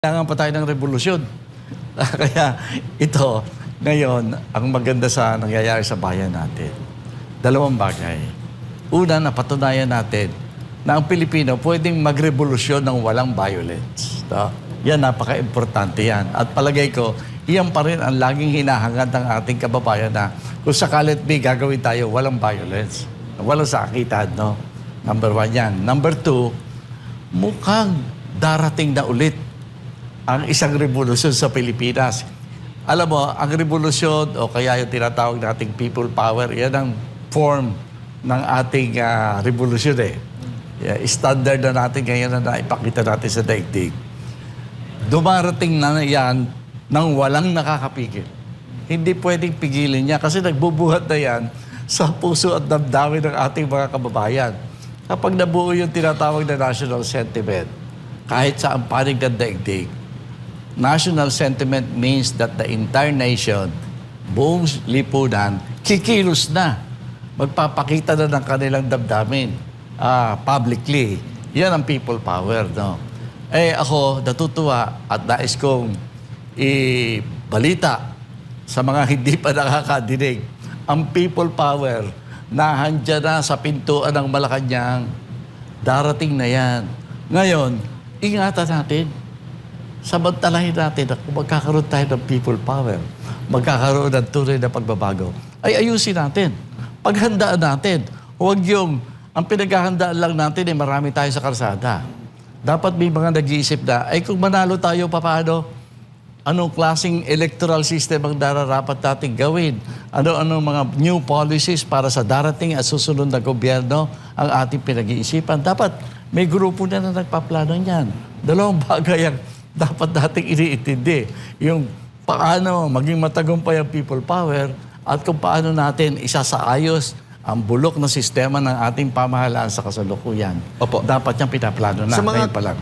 Kailangan pa tayo ng revolusyon. Kaya ito, ngayon, ang maganda sa nangyayari sa bayan natin, dalawang bagay. Una, napatunayan natin na ang Pilipino pwedeng magrevolusyon ng walang violence. Yan, napaka-importante yan. At palagay ko, iyan pa rin ang laging hinahangad ng ating kababayan na kung sakalit may gagawin tayo, walang violence. Walang sakitan, no? Number one yan. Number two, mukhang darating na ulit ang isang revolusyon sa Pilipinas. Alam mo, ang revolusyon o kaya yung tinatawag nating people power, yan ang form ng ating revolusyon eh. Standard na natin ngayon na naipakita natin sa daigdig. Dumarating na yan nang walang nakakapigil. Hindi pwedeng pigilin niya kasi nagbubuhat na yan sa puso at damdamin ng ating mga kababayan. Kapag nabuo yung tinatawag na national sentiment, kahit sa ang panig ng daigdig, national sentiment means that the entire nation, buong lipunan, kikilos na. Magpapakita na ng kanilang damdamin publicly. Yan ang people power, no? Eh ako, natutuwa at nais kong ibalita sa mga hindi pa nakakadinig. Ang people power na handyan na sa pintuan ng Malacanang, darating na yan. Ngayon, ingatan natin. Samantalahin natin na kung magkakaroon tayo ng people power, magkakaroon ng tunay na pagbabago, ay ayusin natin. Paghandaan natin. Huwag yung, ang pinaghahandaan lang natin ay marami tayo sa kalsada. Dapat may mga nag-iisip na, ay kung manalo tayo, paano? Anong klaseng electoral system ang dararapat natin gawin? Ano-ano mga new policies para sa darating at susunod na gobyerno ang ating pinag-iisipan? Dapat may grupo na nagpaplano niyan. Dalawang bagay ang dapat nating iniintindi. Yung paano maging matagumpay ang people power at kung paano natin isasaayos ang bulok na sistema ng ating pamahalaan sa kasalukuyan. Opo. Dapat niyang pinaplano na. Ngayon pa lang.